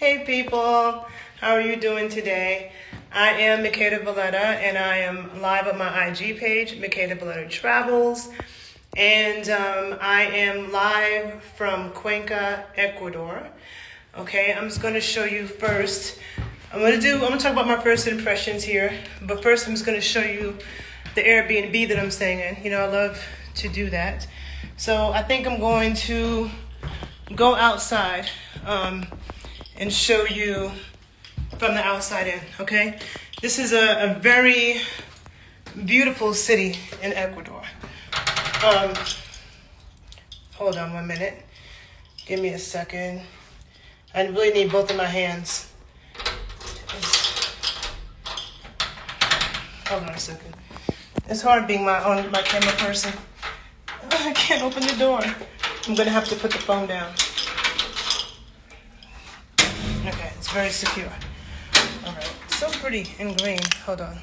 Hey people, how are you doing today? I am Makeda Valletta and I am live on my IG page, Makeda Valletta Travels. And I am live from Cuenca, Ecuador. Okay, I'm just gonna show you first. I'm gonna talk about my first impressions here, but first I'm just gonna show you the Airbnb that I'm staying in. You know, I love to do that. So I think I'm going to go outside and show you from the outside in, okay? This is a very beautiful city in Ecuador. Hold on 1 minute. Give me a second. I really need both of my hands. Hold on a second. It's hard being my camera person. I can't open the door. I'm gonna have to put the phone down. Okay, it's very secure. All right, so pretty and green. Hold on.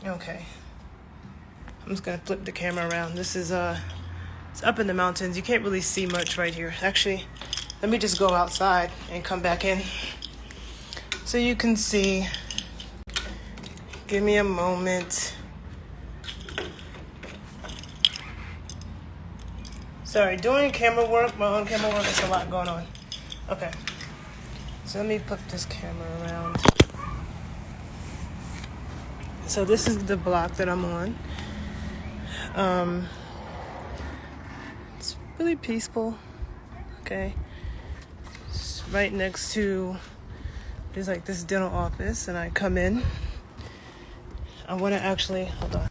Okay. I'm just gonna flip the camera around. This is it's up in the mountains. You can't really see much right here. Actually, let me just go outside and come back in so you can see. Give me a moment. Sorry, doing camera work, my own camera work, there's a lot going on. Okay, so let me put this camera around. So this is the block that I'm on. It's really peaceful, okay? It's right next to, there's like this dental office, and I come in. I wanna actually, hold on.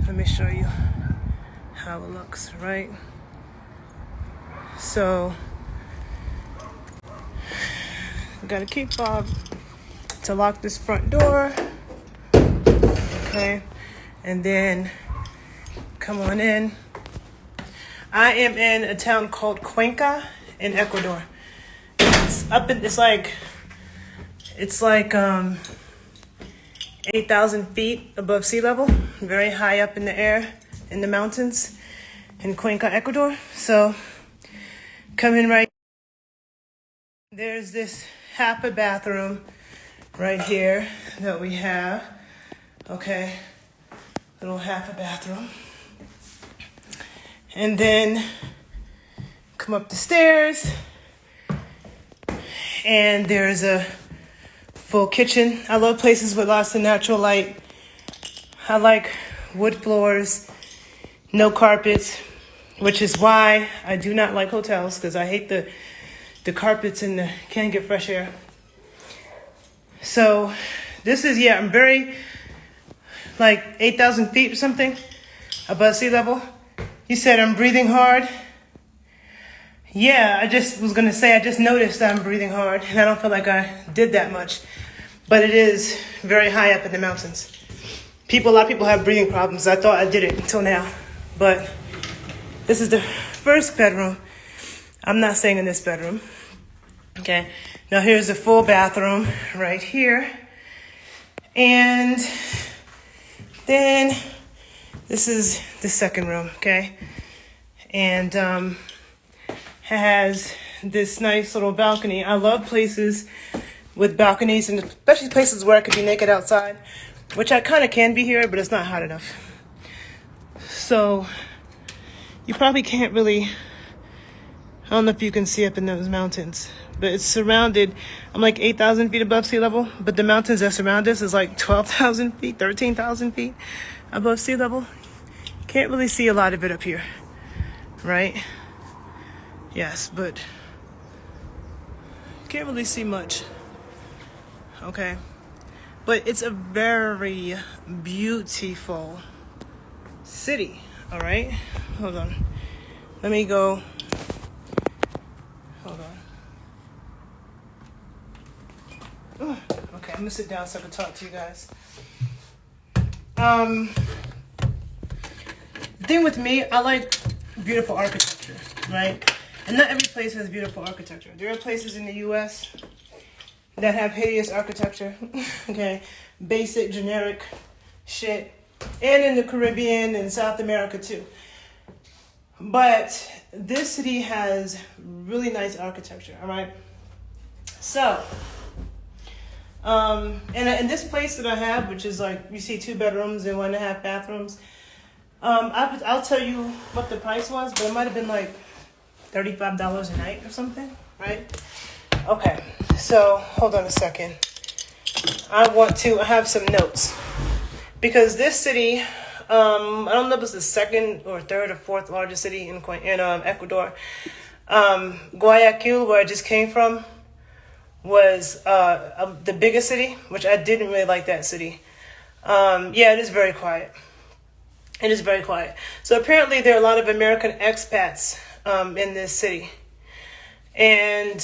Let me show you how it looks, right? So, got a key fob to lock this front door, okay? And then come on in. I am in a town called Cuenca in Ecuador. It's up in, it's like 8,000 feet above sea level, very high up in the air in the mountains in Cuenca, Ecuador. So come in right. There's this half a bathroom right here that we have. Okay, little half a bathroom. And then come up the stairs and there's a full kitchen. I love places with lots of natural light. I like wood floors, no carpets, which is why I do not like hotels, because I hate the carpets and can't get fresh air. So this is, I'm very, like 8,000 feet or something above sea level. You said I'm breathing hard. Yeah, I just was gonna say, I just noticed I'm breathing hard, and I don't feel like I did that much, but it is very high up in the mountains. A lot of people have breathing problems. I thought I did it until now, but this is the first bedroom. I'm not staying in this bedroom. Okay, now here's the full bathroom right here. And then this is the second room, okay? And has this nice little balcony. I love places with balconies, and especially places where I could be naked outside, which I kind of can be here, but it's not hot enough. So you probably can't really, I don't know if you can see up in those mountains, but it's surrounded, I'm like 8,000 feet above sea level, but the mountains that surround us is like 12,000 feet, 13,000 feet above sea level. Can't really see a lot of it up here, right? Yes, but can't really see much, okay? But it's a very beautiful city, all right? Hold on. Let me go. Hold on. Okay, I'm gonna sit down so I can talk to you guys. The thing with me, I like beautiful architecture, right? And not every place has beautiful architecture. There are places in the U.S. that have hideous architecture, okay? Basic, generic shit. And in the Caribbean and South America too. But this city has really nice architecture, all right? So, and in this place that I have, which is like, you see 2 bedrooms and 1.5 bathrooms, I'll tell you what the price was, but it might have been like $35 a night or something, right? Okay, so hold on a second. I have some notes. Because this city, I don't know if it's the 2nd or 3rd or 4th largest city in Ecuador. Guayaquil, where I just came from, was the biggest city, which I didn't really like that city. Yeah, it is very quiet. It is very quiet. So apparently there are a lot of American expats in this city. And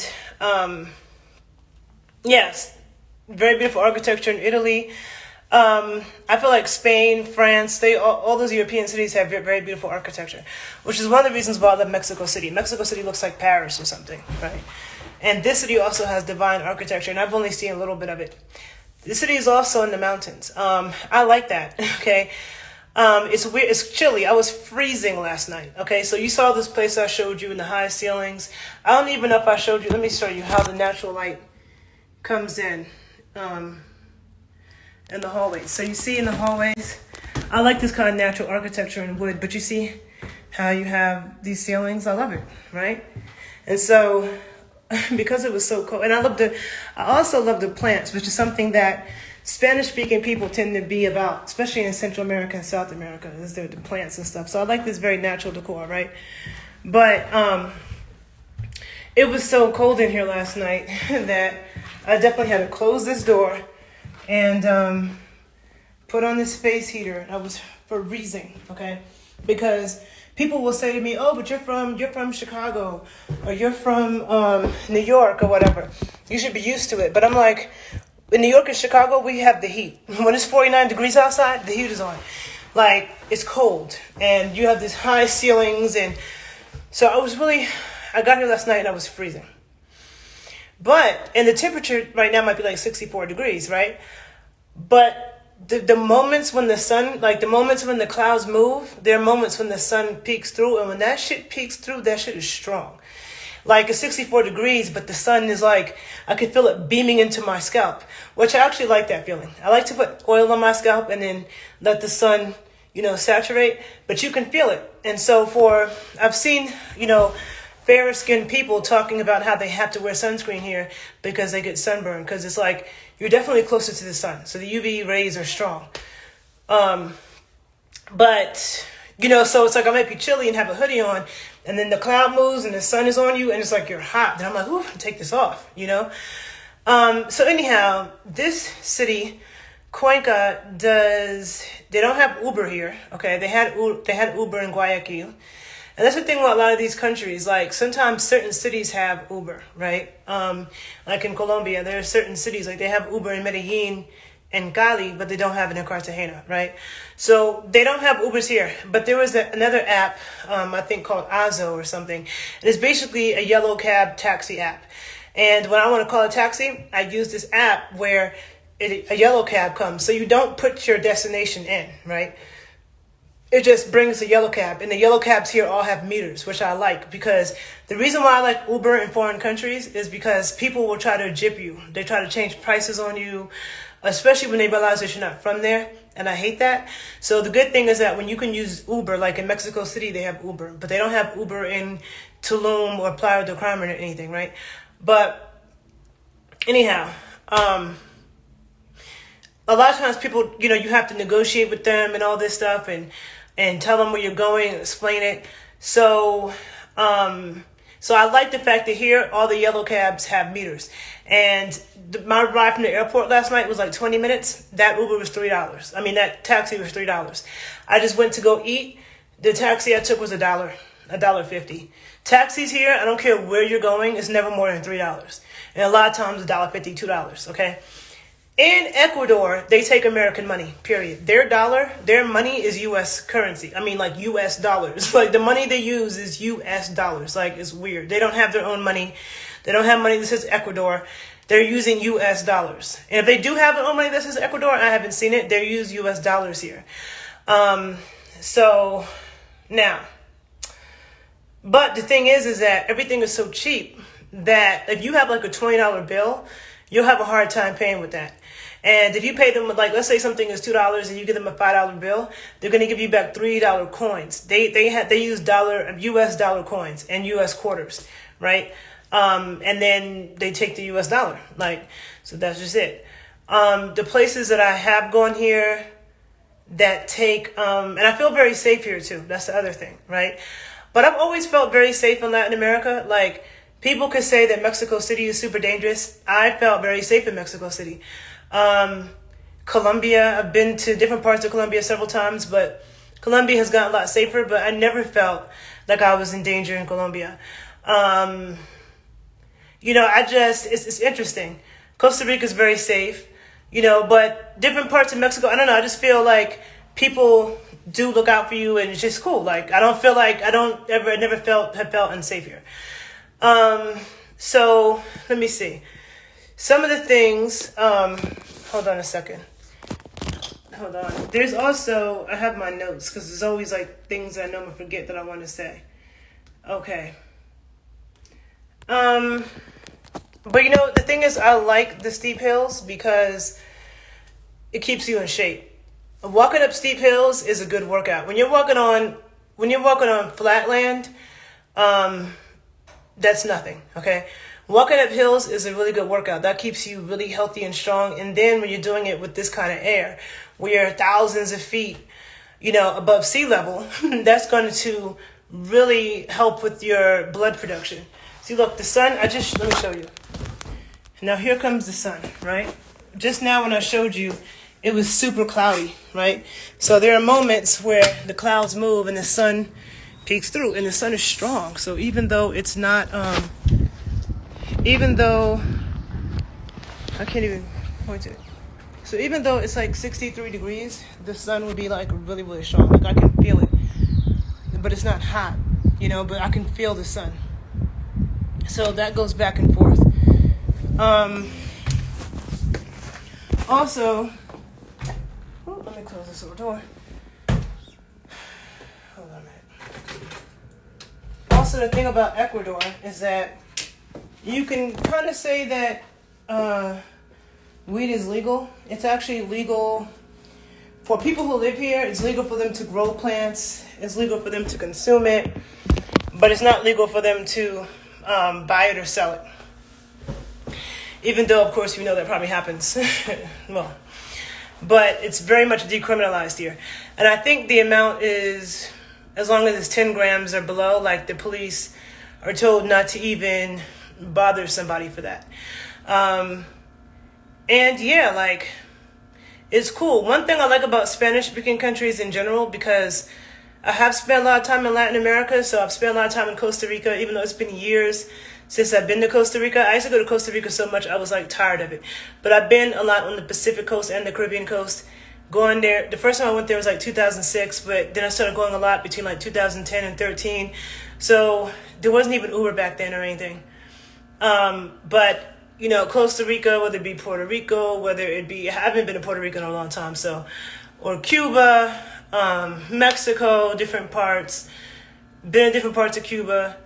yes, very beautiful architecture in Italy. I feel like Spain, France, all those European cities have very beautiful architecture, which is one of the reasons why I love Mexico City. Mexico City looks like Paris or something, right? And this city also has divine architecture, and I've only seen a little bit of it. The city is also in the mountains. I like that, okay? It's weird. It's chilly. I was freezing last night, okay? So you saw this place I showed you in the high ceilings. I don't even know if I showed you. Let me show you how the natural light comes in the hallways. So you see in the hallways, I like this kind of natural architecture in wood, but you see how you have these ceilings? I love it, right? And so because it was so cold, and I also love the plants, which is something that Spanish-speaking people tend to be about, especially in Central America and South America, is the plants and stuff. So I like this very natural decor, right? But it was so cold in here last night that I definitely had to close this door and put on this space heater. I was freezing, okay? Because people will say to me, "Oh, but you're from Chicago, or you're from New York, or whatever. You should be used to it." But I'm like, in New York and Chicago, we have the heat. When it's 49 degrees outside, the heat is on. Like, it's cold, and you have these high ceilings, and so I got here last night and I was freezing. And the temperature right now might be like 64 degrees, right? But the moments when the moments when the clouds move, there are moments when the sun peeks through, and when that shit peeks through, that shit is strong. Like, it's 64 degrees, but the sun is like, I could feel it beaming into my scalp, which I actually like that feeling. I like to put oil on my scalp and then let the sun, saturate, but you can feel it. And so I've seen, fairer skinned people talking about how they have to wear sunscreen here because they get sunburned, because it's like, you're definitely closer to the sun. So the UV rays are strong. But, so it's like I might be chilly and have a hoodie on, and then the cloud moves and the sun is on you and it's like you're hot. Then I'm like, ooh, take this off, So anyhow, this city, Cuenca, they don't have Uber here, okay? They had Uber in Guayaquil. And that's the thing with a lot of these countries. Like, sometimes certain cities have Uber, right? Like in Colombia, there are certain cities, like they have Uber in Medellin and Cali, but they don't have it in Cartagena, right? So they don't have Ubers here. But there was another app, I think called Azo or something. And it's basically a yellow cab taxi app. And when I want to call a taxi, I use this app where a yellow cab comes. So you don't put your destination in, right? It just brings a yellow cab. And the yellow cabs here all have meters, which I like, because the reason why I like Uber in foreign countries is because people will try to gyp you. They try to change prices on you, especially when they realize that you're not from there. And I hate that. So the good thing is that when you can use Uber, like in Mexico City, they have Uber, but they don't have Uber in Tulum or Playa del Carmen or anything, right? But anyhow, a lot of times people, you have to negotiate with them and all this stuff and tell them where you're going and explain it. So I like the fact that here all the yellow cabs have meters. And my ride from the airport last night was like 20 minutes. That Uber was $3. I mean, that taxi was $3. I just went to go eat. The taxi I took was $1.50. Taxis here, I don't care where you're going, it's never more than $3. And a lot of times $1.50, $2, okay? In Ecuador, they take American money, period. Their money is U.S. currency. I mean, like U.S. dollars. Like, the money they use is U.S. dollars. Like, it's weird. They don't have their own money. They don't have money that says Ecuador. They're using U.S. dollars. And if they do have their own money that says Ecuador, I haven't seen it. They use U.S. dollars here. So, now, But the thing is that everything is so cheap that if you have like a $20 bill, you'll have a hard time paying with that. And if you pay them, like, let's say something is $2 and you give them a $5 bill, they're going to give you back $3 coins. They use US dollar coins and US quarters, right? And then they take the US dollar, like, so that's just it. The places that I have gone here that take, and I feel very safe here too. That's the other thing, right? But I've always felt very safe in Latin America. Like, people could say that Mexico City is super dangerous. I felt very safe in Mexico City. Colombia, I've been to different parts of Colombia several times, but Colombia has gotten a lot safer, but I never felt like I was in danger in Colombia. It's interesting. Costa Rica is very safe, but different parts of Mexico, I don't know, I just feel like people do look out for you, and it's just cool. Like, I never have felt unsafe here. So let me see. Some of the things, hold on a second. Hold on. There's also, I have my notes because there's always like things that I know I'm gonna forget that I want to say. Okay. But the thing is, I like the steep hills because it keeps you in shape. Walking up steep hills is a good workout. When you're walking on flat land, that's nothing. Okay. Walking up hills is a really good workout. That keeps you really healthy and strong. And then when you're doing it with this kind of air, where you're thousands of feet, above sea level, that's going to really help with your blood production. See, look, the sun, let me show you. Now here comes the sun, right? Just now when I showed you, it was super cloudy, right? So there are moments where the clouds move and the sun peeks through, and the sun is strong. So even though it's not, even though I can't even point to it. So even though it's like 63 degrees, the sun would be like really, really strong. Like, I can feel it, but it's not hot, but I can feel the sun. So that goes back and forth. Also, let me close this door. Hold on a minute. Also, the thing about Ecuador is that you can kind of say that weed is legal. It's actually legal for people who live here. It's legal for them to grow plants. It's legal for them to consume it. But it's not legal for them to buy it or sell it. Even though, of course, that probably happens. Well, but it's very much decriminalized here. And I think the amount is, as long as it's 10 grams or below, like, the police are told not to even bother somebody for that. And yeah, like, it's cool. One thing I like about Spanish-speaking countries in general, because I have spent a lot of time in Latin America, so I've spent a lot of time in Costa Rica, even though it's been years since I've been to Costa Rica. I used to go to Costa Rica so much I was like tired of it. But I've been a lot on the Pacific coast and the Caribbean coast. Going there, the first time I went there was like 2006, but then I started going a lot between like 2010 and 13. So there wasn't even Uber back then or anything. But Costa Rica, whether it be Puerto Rico, whether it be, I haven't been to Puerto Rico in a long time, or Cuba, Mexico, different parts, been in different parts of Cuba,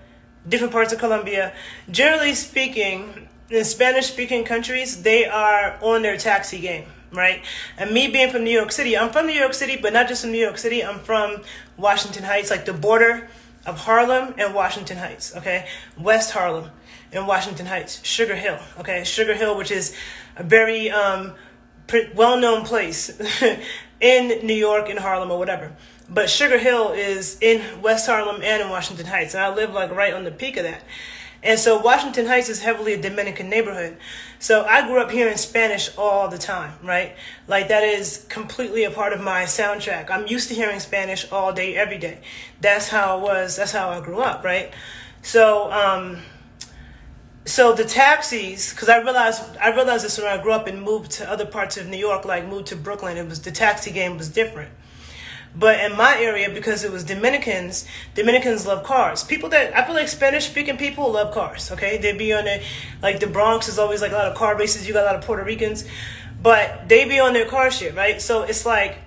different parts of Colombia. Generally speaking, in Spanish-speaking countries, they are on their taxi game, right? And me being from New York City, I'm from New York City, but not just from New York City. I'm from Washington Heights, like the border of Harlem and Washington Heights, okay? West Harlem and Washington Heights, Sugar Hill, okay? Sugar Hill, which is a very well-known place in New York, in Harlem, or whatever. But Sugar Hill is in West Harlem and in Washington Heights, and I live like right on the peak of that. And so Washington Heights is heavily a Dominican neighborhood. So I grew up hearing Spanish all the time, right? Like, that is completely a part of my soundtrack. I'm used to hearing Spanish all day, every day. That's how it was. That's how I grew up, right? So, so the taxis, because I realized this when I grew up and moved to other parts of New York, like moved to Brooklyn. The taxi game was different. But in my area, because it was Dominicans love cars. I feel like Spanish-speaking people love cars, okay? They be on it, like the Bronx is always like a lot of car races. You got a lot of Puerto Ricans, but they be on their car shit, right? So it's like,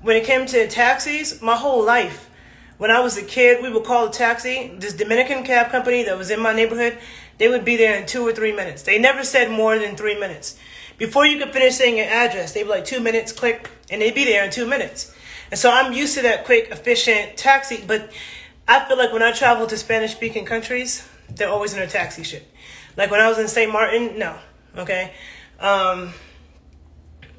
when it came to taxis, my whole life When I was a kid, we would call a taxi. This Dominican cab company that was in my neighborhood, they would be there in 2 or 3 minutes. They never said more than 3 minutes. Before you could finish saying your address, they'd be like 2 minutes, click, and they'd be there in 2 minutes. And so I'm used to that quick, efficient taxi. But I feel like when I travel to Spanish-speaking countries, they're always in a taxi shit. Like when I was in St. Martin, no. Okay?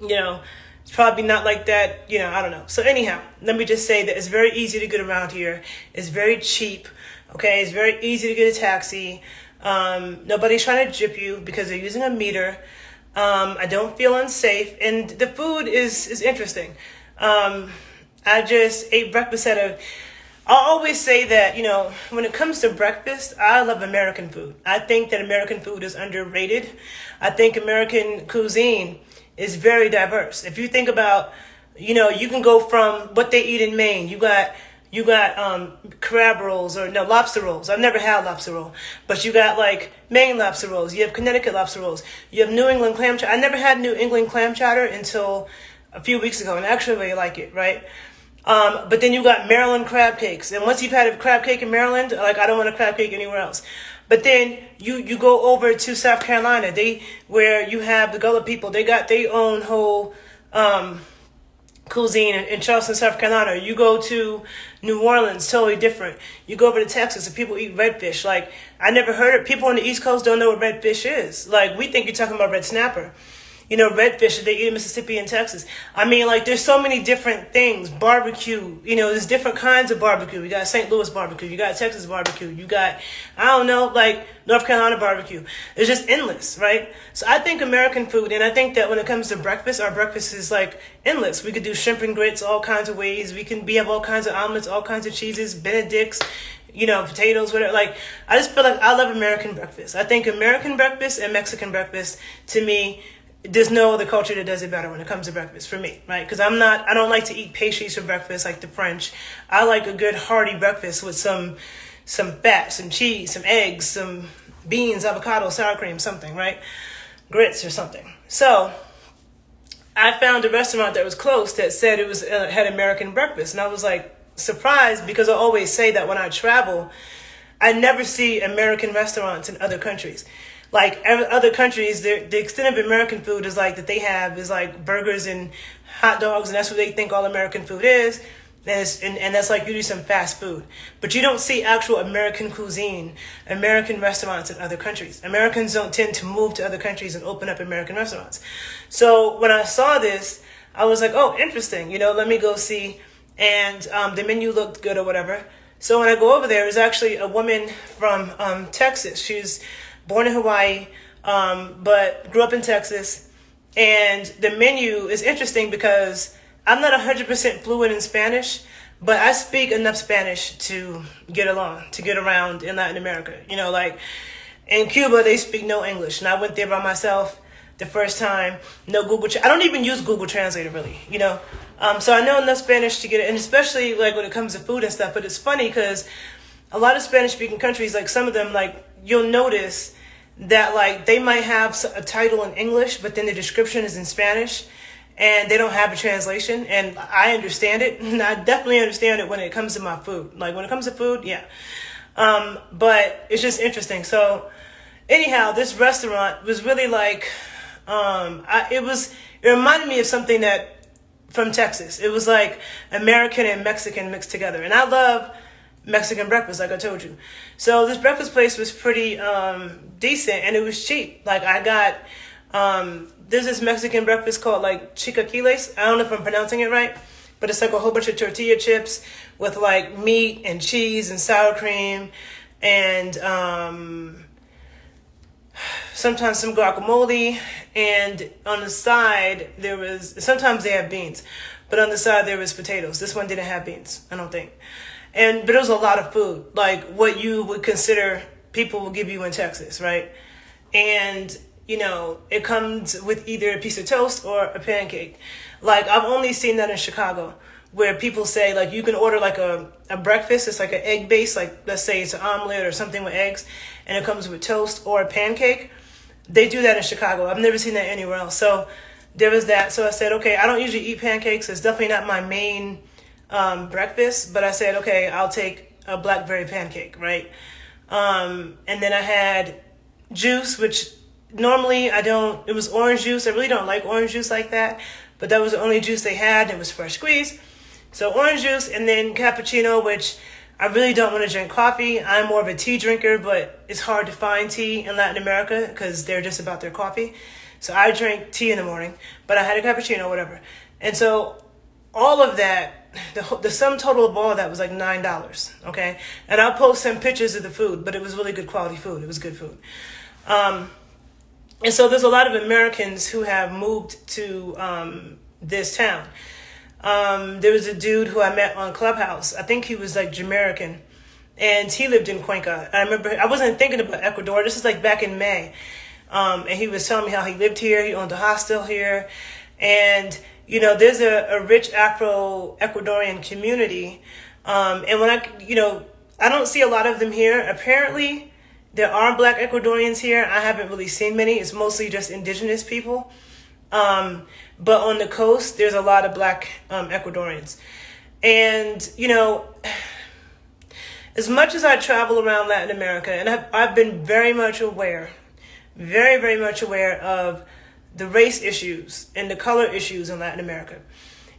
It's probably not like that, I don't know. So anyhow, let me just say that it's very easy to get around here. It's very cheap, okay? It's very easy to get a taxi. Nobody's trying to gyp you because they're using a meter. I don't feel unsafe. And the food is interesting. I just ate breakfast I always say that, when it comes to breakfast, I love American food. I think that American food is underrated. I think American cuisine is very diverse. If you think about, you can go from what they eat in Maine. You got crab rolls lobster rolls. I've never had lobster roll, but you got like Maine lobster rolls. You have Connecticut lobster rolls. You have New England clam chowder. I never had New England clam chowder until a few weeks ago, and I actually really like it, right? But then you got Maryland crab cakes. And once you've had a crab cake in Maryland, like I don't want a crab cake anywhere else. But then you go over to South Carolina, where you have the Gullah people. They got their own whole cuisine in Charleston, South Carolina. You go to New Orleans, totally different. You go over to Texas and people eat redfish. Like I never heard of people on the East Coast don't know what redfish is. Like we think you're talking about red snapper. Redfish that they eat in Mississippi and Texas. I mean, like, there's so many different things. Barbecue, there's different kinds of barbecue. You got St. Louis barbecue. You got Texas barbecue. You got, I don't know, like, North Carolina barbecue. It's just endless, right? So I think American food, and I think that when it comes to breakfast, our breakfast is, like, endless. We could do shrimp and grits all kinds of ways. We have all kinds of omelets, all kinds of cheeses, Benedicts, potatoes, whatever. Like, I just feel like I love American breakfast. I think American breakfast and Mexican breakfast, to me, there's no other culture that does it better when it comes to breakfast for me, right? Because I don't like to eat pastries for breakfast like the French. I like a good hearty breakfast with some fat, some cheese, some eggs, some beans, avocado, sour cream, something, right? Grits or something. So I found a restaurant that was close that said it was had American breakfast. And I was like surprised because I always say that when I travel, I never see American restaurants in other countries. Like other countries, the extent of American food is like that they have is like burgers and hot dogs, and that's what they think all American food is. And that's like usually some fast food. But you don't see actual American cuisine, American restaurants in other countries. Americans don't tend to move to other countries and open up American restaurants. So when I saw this, I was like, oh, interesting. Let me go see. And the menu looked good or whatever. So when I go over there, there's actually a woman from Texas. She's born in Hawaii, but grew up in Texas. And the menu is interesting because I'm not 100% fluent in Spanish, but I speak enough Spanish to get along, to get around in Latin America. Like in Cuba, they speak no English. And I went there by myself the first time. No Google. I don't even use Google Translator really, So I know enough Spanish to get it. And especially like when it comes to food and stuff. But it's funny because a lot of Spanish-speaking countries, like some of them, like you'll notice that like they might have a title in English, but then the description is in Spanish and they don't have a translation. And I understand it. And I definitely understand it when it comes to my food. Like when it comes to food, yeah. But it's just interesting. So anyhow, this restaurant was really like, it reminded me of something from Texas. It was like American and Mexican mixed together. And I love Mexican breakfast, like I told you. So this breakfast place was pretty decent, and it was cheap. Like I got, there's this Mexican breakfast called like chilaquiles. I don't know if I'm pronouncing it right, but it's like a whole bunch of tortilla chips with like meat and cheese and sour cream and sometimes some guacamole. And on the side sometimes they have beans, but on the side there was potatoes. This one didn't have beans, I don't think. But it was a lot of food, like what you would consider people will give you in Texas, right? And, it comes with either a piece of toast or a pancake. Like, I've only seen that in Chicago, where people say, like, you can order, like, a breakfast. It's like an egg base, like, let's say it's an omelet or something with eggs, and it comes with toast or a pancake. They do that in Chicago. I've never seen that anywhere else. So there was that. So I said, okay, I don't usually eat pancakes. It's definitely not my main breakfast, but I said, okay, I'll take a blackberry pancake, right? And then I had juice, which normally I don't, it was orange juice. I really don't like orange juice like that, but that was the only juice they had, and it was fresh squeezed. So orange juice, and then cappuccino, which I really don't want to drink coffee. I'm more of a tea drinker, but it's hard to find tea in Latin America because they're just about their coffee. So I drink tea in the morning, but I had a cappuccino, whatever. And so all of that, the sum total of all of that was like $9, okay? And I'll post some pictures of the food, but it was really good quality food. It was good food. And so there's a lot of Americans who have moved to this town. There was a dude who I met on Clubhouse. I think he was like Jamaican, and he lived in Cuenca. I remember I wasn't thinking about Ecuador. This is like back in May. And he was telling me how he lived here. He owned a hostel here. And, you know, there's a rich Afro-Ecuadorian community. And when I don't see a lot of them here. Apparently, there are Black Ecuadorians here. I haven't really seen many. It's mostly just indigenous people. But on the coast, there's a lot of Black Ecuadorians. And, you know, as much as I travel around Latin America, and I've been very much aware, very, very much aware of the race issues and the color issues in Latin America.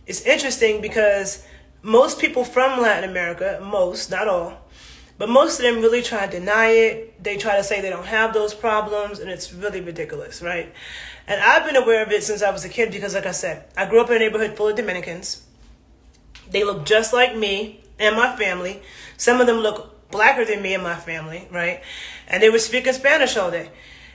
It's interesting because most people from Latin America, most, not all, but most of them really try to deny it. They try to say they don't have those problems, and it's really ridiculous, right? And I've been aware of it since I was a kid because, like I said, I grew up in a neighborhood full of Dominicans. They look just like me and my family. Some of them look blacker than me and my family, right? And they were speaking Spanish all day.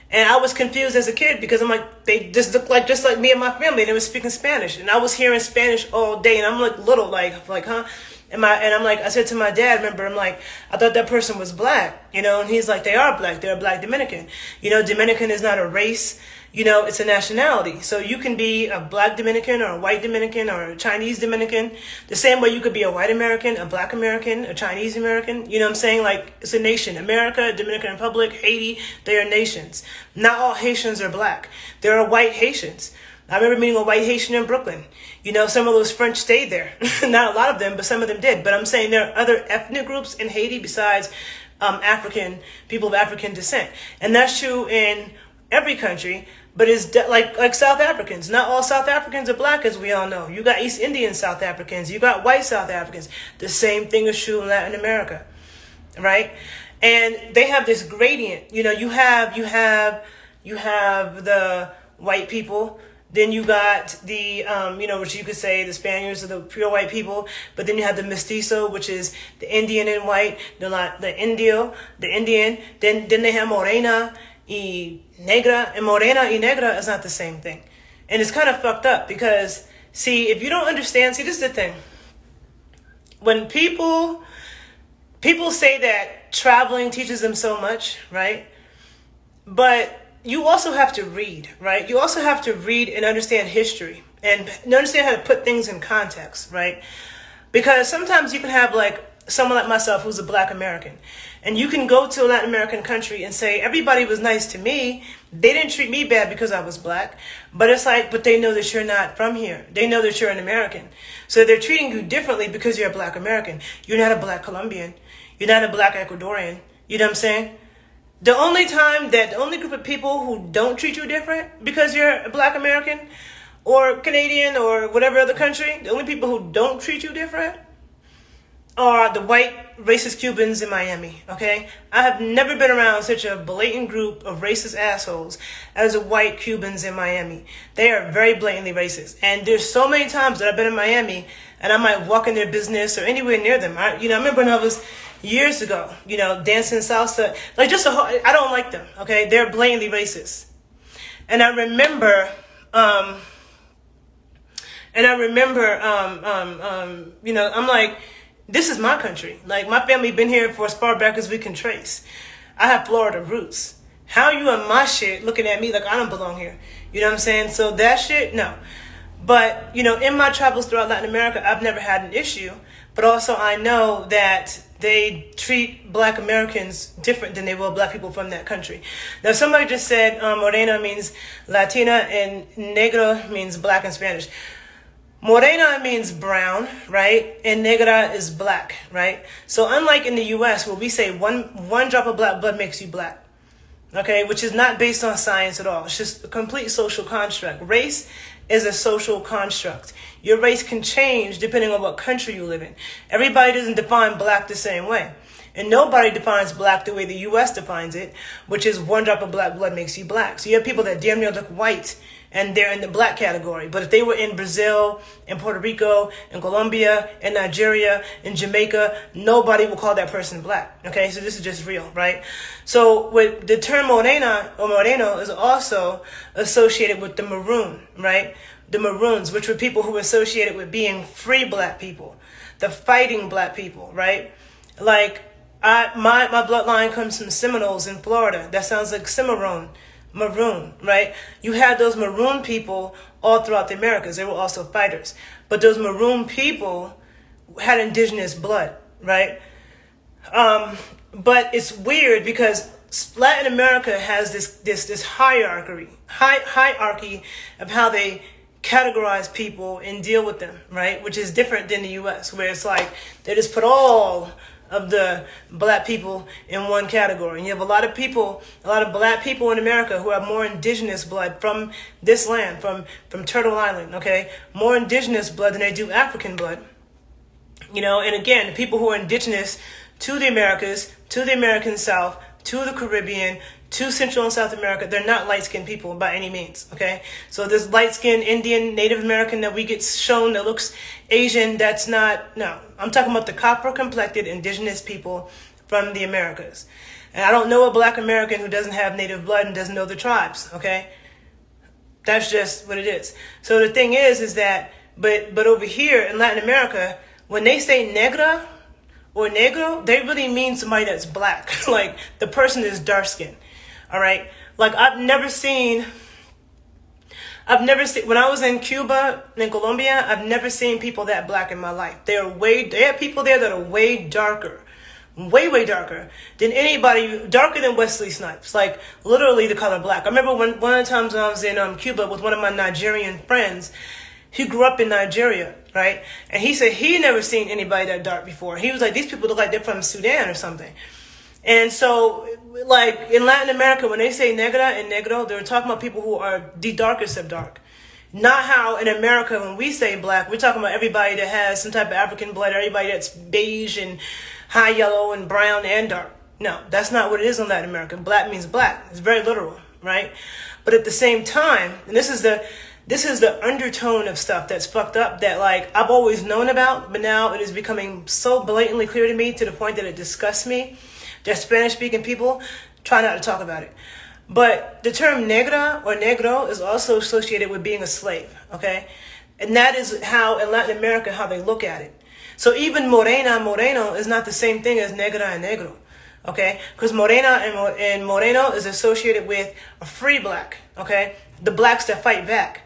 And I was confused as a kid because I'm like, they just look like just like me and my family. And they were speaking Spanish. And I was hearing Spanish all day. And I'm like little, like, huh? And I'm like, I said to my dad, remember, I'm like, I thought that person was Black, you know? And he's like, they are Black. They're a Black Dominican. You know, Dominican is not a race. You know, it's a nationality. So you can be a Black Dominican or a white Dominican or a Chinese Dominican. The same way you could be a white American, a Black American, a Chinese American. You know what I'm saying? Like, it's a nation. America, Dominican Republic, Haiti, they are nations. Not all Haitians are Black. There are white Haitians. I remember meeting a white Haitian in Brooklyn. You know, some of those French stayed there. Not a lot of them, but some of them did. But I'm saying there are other ethnic groups in Haiti besides African, people of African descent. And that's true in every country. But it's like South Africans. Not all South Africans are Black, as we all know. You got East Indian South Africans. You got white South Africans. The same thing is true in Latin America, right? And they have this gradient. You know, you have the white people. Then you got the, which you could say the Spaniards are the pure white people. But then you have the mestizo, which is the Indian and white, the Indian. Then they have morena y negra. And morena y negra is not the same thing. And it's kind of fucked up because, see, if you don't understand, see, this is the thing. When people say that traveling teaches them so much, right? But you also have to read, right? You also have to read and understand history and understand how to put things in context, right? Because sometimes you can have like someone like myself who's a Black American, and you can go to a Latin American country and say, everybody was nice to me. They didn't treat me bad because I was Black. But it's like, but they know that you're not from here. They know that you're an American. So they're treating you differently because you're a Black American. You're not a Black Colombian. You're not a Black Ecuadorian. You know what I'm saying? The only group of people who don't treat you different because you're a Black American or Canadian or whatever other country, the only people who don't treat you different are the white racist Cubans in Miami, okay? I have never been around such a blatant group of racist assholes as the white Cubans in Miami. They are very blatantly racist. And there's so many times that I've been in Miami and I might walk in their business or anywhere near them. I remember when I was years ago, dancing salsa, like I don't like them, okay? They're blatantly racist. And I remember, I'm like, this is my country. Like, my family been here for as far back as we can trace. I have Florida roots. How you on my shit looking at me like I don't belong here? You know what I'm saying? So that shit, no. But, in my travels throughout Latin America, I've never had an issue. But also I know that they treat Black Americans different than they will Black people from that country. Now, somebody just said morena means Latina and negro means Black in Spanish. Morena means brown, right? And negra is black, right? So unlike in the US where we say one drop of black blood makes you black, okay, which is not based on science at all. It's just a complete social construct. Race is a social construct. Your race can change depending on what country you live in. Everybody doesn't define black the same way. And nobody defines black the way the U.S. defines it, which is one drop of black blood makes you black. So you have people that damn near look white, and they're in the black category. But if they were in Brazil, in Puerto Rico, in Colombia, in Nigeria, in Jamaica, nobody will call that person black. Okay, so this is just real, right? So with the term morena or moreno is also associated with the maroon, right? The maroons, which were people who were associated with being free black people, the fighting black people, right? Like, my bloodline comes from Seminoles in Florida. That sounds like Cimarron, maroon, right? You had those maroon people all throughout the Americas. They were also fighters. But those maroon people had indigenous blood, right? But it's weird because Latin America has this hierarchy of how they categorize people and deal with them, right? Which is different than the U.S., where it's like they just put all of the black people in one category. And you have a lot of black people in America who have more indigenous blood from this land, from Turtle Island, okay? More indigenous blood than they do African blood. You know, and again, the people who are indigenous to the Americas, to the American South, to the Caribbean, to Central and South America, they're not light-skinned people by any means, okay? So this light-skinned Indian, Native American that we get shown that looks Asian, that's not, no. I'm talking about the copper-complected indigenous people from the Americas. And I don't know a black American who doesn't have native blood and doesn't know the tribes, okay? That's just what it is. So the thing is that, but over here in Latin America, when they say negra or negro, they really mean somebody that's black. Like, the person is dark-skinned. All right. Like I've never seen, when I was in Cuba and in Colombia, I've never seen people that black in my life. They have people there that are way darker than anybody, darker than Wesley Snipes, like literally the color black. I remember one of the times when I was in Cuba with one of my Nigerian friends. He grew up in Nigeria, right? And he said he never seen anybody that dark before. He was like, these people look like they're from Sudan or something. And so, like, in Latin America, when they say negra and negro, they're talking about people who are the darkest of dark. Not how in America, when we say black, we're talking about everybody that has some type of African blood, everybody that's beige and high yellow and brown and dark. No, that's not what it is in Latin America. Black means black. It's very literal, right? But at the same time, and this is the undertone of stuff that's fucked up that, like, I've always known about, but now it is becoming so blatantly clear to me to the point that it disgusts me. That Spanish-speaking people try not to talk about it. But the term negra or negro is also associated with being a slave, okay? And that is how, in Latin America, how they look at it. So even morena, moreno is not the same thing as negra and negro, okay? Because morena and moreno is associated with a free black, okay? The blacks that fight back.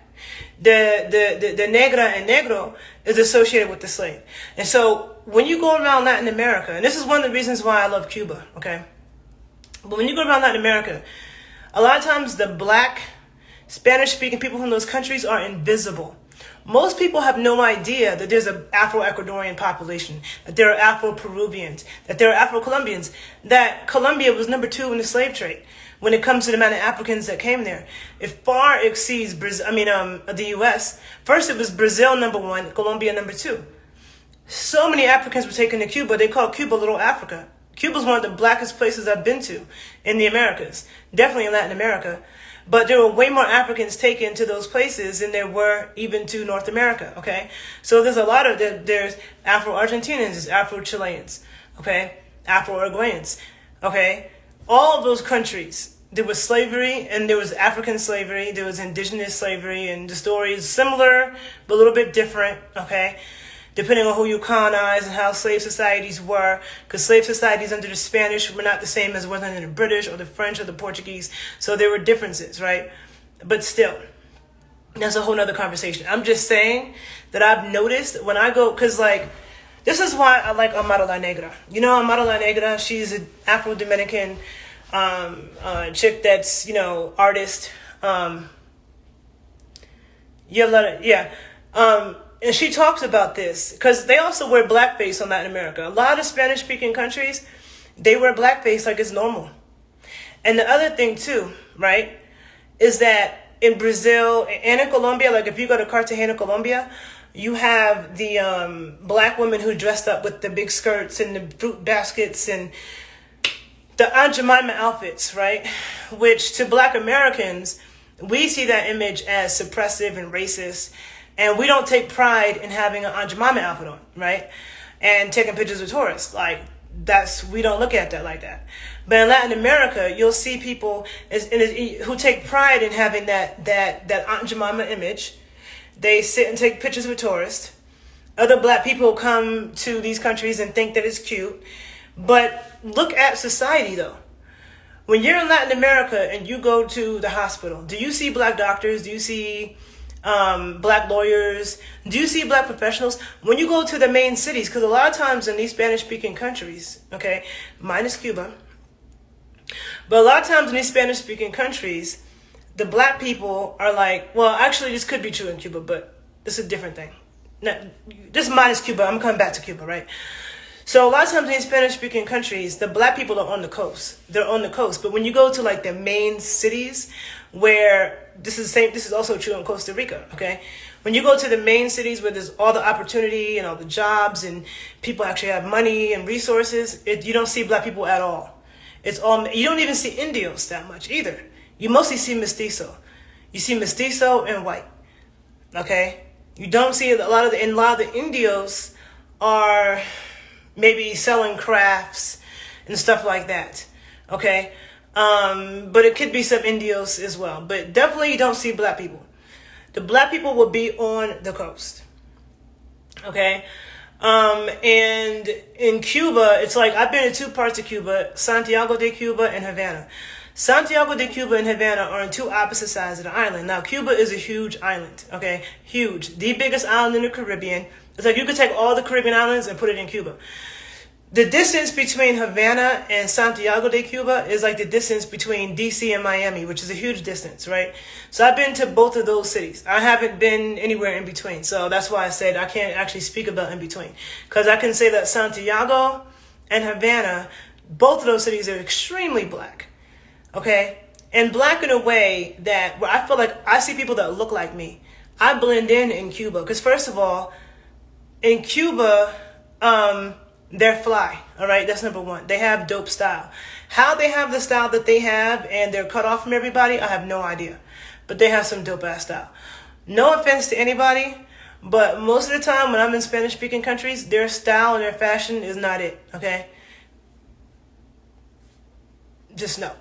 The negra and negro is associated with the slave. And so when you go around Latin America, and this is one of the reasons why I love Cuba, okay? But when you go around Latin America, a lot of times the black Spanish-speaking people from those countries are invisible. Most people have no idea that there's an Afro-Ecuadorian population, that there are Afro-Peruvians, that there are Afro-Colombians, that Colombia was number 2 in the slave trade. When it comes to the amount of Africans that came there, it far exceeds the U.S. First, it was Brazil number 1, Colombia number 2. So many Africans were taken to Cuba. They call Cuba Little Africa. Cuba's one of the blackest places I've been to in the Americas, definitely in Latin America. But there were way more Africans taken to those places than there were even to North America. Okay, so there's a lot of there's Afro-Argentinians, there's Afro-Chileans, okay, Afro-Uruguayans, okay. All of those countries, there was slavery, and there was African slavery, there was indigenous slavery, and the story is similar, but a little bit different, okay? Depending on who you colonize and how slave societies were, because slave societies under the Spanish were not the same as were under the British or the French or the Portuguese, so there were differences, right? But still, that's a whole nother conversation. I'm just saying that I've noticed when I go, because like, this is why I like Amara La Negra. You know, Amara La Negra, she's an Afro-Dominican chick that's, you know, artist. And she talks about this because they also wear blackface in Latin America. A lot of Spanish-speaking countries, they wear blackface like it's normal. And the other thing too, right, is that in Brazil and in Colombia, like if you go to Cartagena, Colombia, you have the black women who dressed up with the big skirts and the fruit baskets and the Aunt Jemima outfits, right? Which to black Americans, we see that image as suppressive and racist. And we don't take pride in having an Aunt Jemima outfit on, right? And taking pictures with tourists. Like, we don't look at that like that. But in Latin America, you'll see people who take pride in having that Aunt Jemima image. They sit and take pictures with tourists. Other black people come to these countries and think that it's cute. But look at society, though. When you're in Latin America and you go to the hospital, do you see black doctors? Do you see black lawyers? Do you see black professionals? When you go to the main cities, because a lot of times in these Spanish-speaking countries, okay, minus Cuba, but a lot of times in these Spanish-speaking countries, the black people are like, well, actually, this could be true in Cuba, but this is a different thing. Now, just minus Cuba. I'm coming back to Cuba, right? So a lot of times in Spanish-speaking countries, the black people are on the coast. They're on the coast. But when you go to like the main cities, where this is also true in Costa Rica, okay? When you go to the main cities where there's all the opportunity and all the jobs and people actually have money and resources, you don't see black people at all. You don't even see Indios that much either. You mostly see mestizo. You see mestizo and white, okay? You don't see a lot of the Indios are maybe selling crafts and stuff like that, okay? But it could be some Indios as well. But definitely you don't see black people. The black people will be on the coast, okay? And in Cuba, it's like, I've been to two parts of Cuba, Santiago de Cuba and Havana. Santiago de Cuba and Havana are on two opposite sides of the island. Now, Cuba is a huge island, okay? Huge. The biggest island in the Caribbean. It's like you could take all the Caribbean islands and put it in Cuba. The distance between Havana and Santiago de Cuba is like the distance between DC and Miami, which is a huge distance, right? So I've been to both of those cities. I haven't been anywhere in between. So that's why I said I can't actually speak about in between. Because I can say that Santiago and Havana, both of those cities are extremely black, okay? And black in a way that where I feel like I see people that look like me. I blend in Cuba. Because first of all, in Cuba, they're fly, all right? That's number one. They have dope style. How they have the style that they have and they're cut off from everybody, I have no idea. But they have some dope-ass style. No offense to anybody, but most of the time when I'm in Spanish-speaking countries, their style and their fashion is not it, okay? Just no.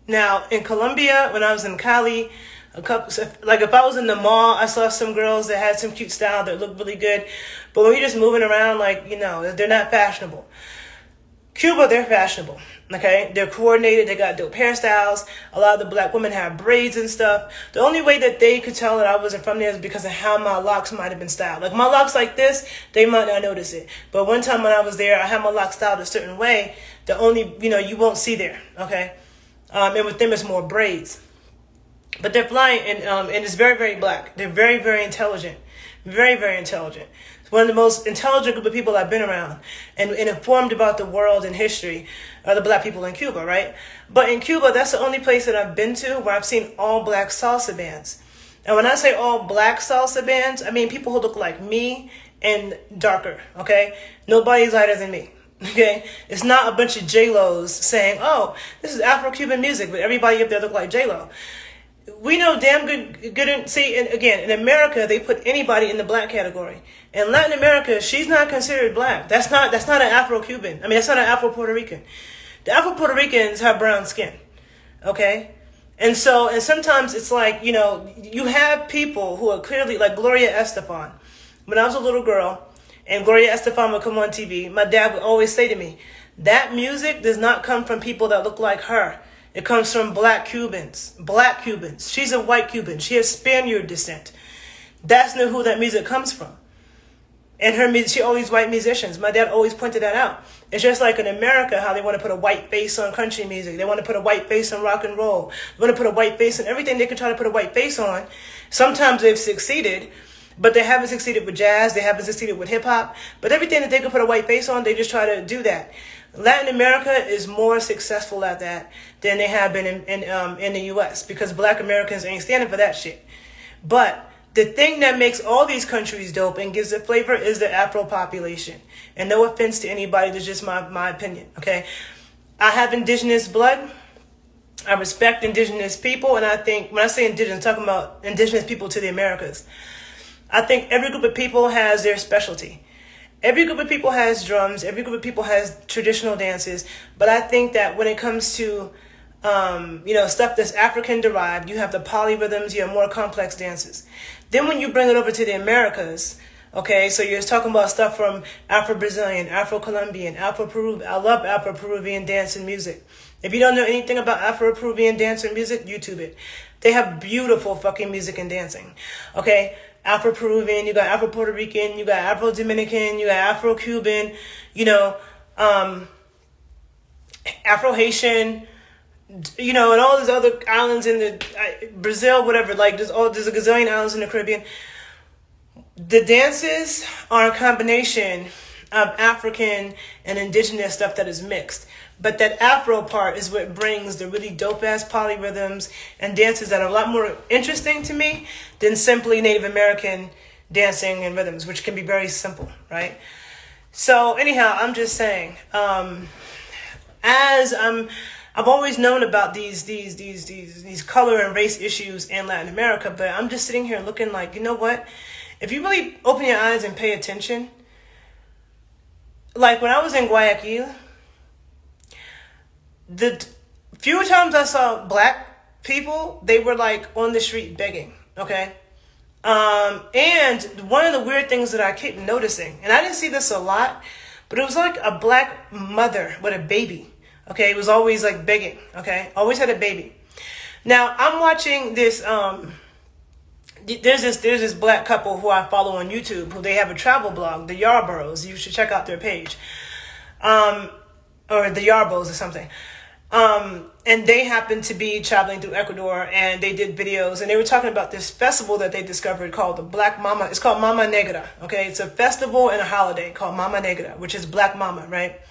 Now, in Colombia, when I was in Cali, if I was in the mall, I saw some girls that had some cute style that looked really good. But when you're just moving around, they're not fashionable. Cuba, they're fashionable, okay? They're coordinated. They got dope hairstyles. A lot of the black women have braids and stuff. The only way that they could tell that I wasn't from there is because of how my locks might have been styled. Like my locks like this, they might not notice it. But one time when I was there, I had my locks styled a certain way that only, you won't see there, okay? And with them, it's more braids. But they're flying, and it's very, very black. They're very, very intelligent. Very, very intelligent. It's one of the most intelligent group of people I've been around and informed about the world and history are the black people in Cuba, right? But in Cuba, that's the only place that I've been to where I've seen all black salsa bands. And when I say all black salsa bands, I mean people who look like me and darker, okay? Nobody's lighter than me. Okay, it's not a bunch of J-Los saying, oh, this is Afro-Cuban music, but everybody up there look like J-Lo. We know damn good and see, and again, in America, they put anybody in the black category. In Latin America, she's not considered black. That's not an Afro-Cuban. I mean, that's not an Afro-Puerto Rican. The Afro-Puerto Ricans have brown skin, okay? And sometimes it's like, you have people who are clearly, like Gloria Estefan. When I was a little girl, and Gloria Estefan would come on TV, my dad would always say to me, that music does not come from people that look like her. It comes from black Cubans. Black Cubans. She's a white Cuban. She has Spaniard descent. That's not who that music comes from. And her music, she always white musicians. My dad always pointed that out. It's just like in America, how they want to put a white face on country music. They want to put a white face on rock and roll. They want to put a white face on everything they can try to put a white face on. Sometimes they've succeeded. But they haven't succeeded with jazz. They haven't succeeded with hip hop. But everything that they can put a white face on, they just try to do that. Latin America is more successful at that than they have been in the U.S. because Black Americans ain't standing for that shit. But the thing that makes all these countries dope and gives it flavor is the Afro population. And no offense to anybody, that's just my opinion, okay? I have indigenous blood. I respect indigenous people. And I think, when I say indigenous, I'm talking about indigenous people to the Americas. I think every group of people has their specialty. Every group of people has drums. Every group of people has traditional dances. But I think that when it comes to stuff that's African derived, you have the polyrhythms, you have more complex dances. Then when you bring it over to the Americas, okay, so you're talking about stuff from Afro-Brazilian, Afro-Colombian, Afro-Peruvian. I love Afro-Peruvian dance and music. If you don't know anything about Afro-Peruvian dance and music, YouTube it. They have beautiful fucking music and dancing, okay? Afro-Peruvian, you got Afro-Puerto Rican, you got Afro-Dominican, you got Afro-Cuban, Afro-Haitian, and all these other islands in the Brazil, whatever, like there's a gazillion islands in the Caribbean. The dances are a combination of African and indigenous stuff that is mixed. But that Afro part is what brings the really dope-ass polyrhythms and dances that are a lot more interesting to me than simply Native American dancing and rhythms, which can be very simple, right? So anyhow, I'm just saying, I've always known about these color and race issues in Latin America, but I'm just sitting here looking like, you know what? If you really open your eyes and pay attention, like when I was in Guayaquil, the few times I saw Black people, they were like on the street begging, okay? And one of the weird things that I keep noticing, and I didn't see this a lot, but it was like a Black mother with a baby. Okay, it was always like begging, okay? Always had a baby. Now, I'm watching this, there's this Black couple who I follow on YouTube, who they have a travel blog, the Yarboroughs. You should check out their page. Or the Yarbos or something. And they happened to be traveling through Ecuador, and they did videos, and they were talking about this festival that they discovered called the Black Mama. It's called Mama Negra, okay? It's a festival and a holiday called Mama Negra, which is Black Mama, right?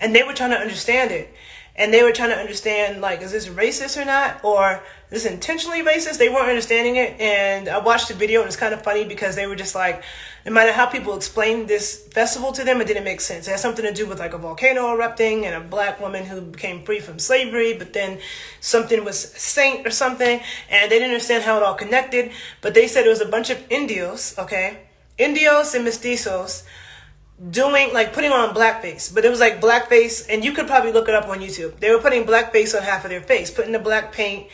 And they were trying to understand it. And they were trying to understand, like, is this racist or not? Or is this intentionally racist? They weren't understanding it. And I watched the video, and it's kind of funny because they were just like, no matter how people explained this festival to them, it didn't make sense. It had something to do with like a volcano erupting and a Black woman who became free from slavery, but then something was saint or something. And they didn't understand how it all connected. But they said it was a bunch of Indios, okay? Indios and mestizos, doing like putting on blackface, but it was like blackface, and you could probably look it up on YouTube. They were putting blackface on half of their face, putting the black paint,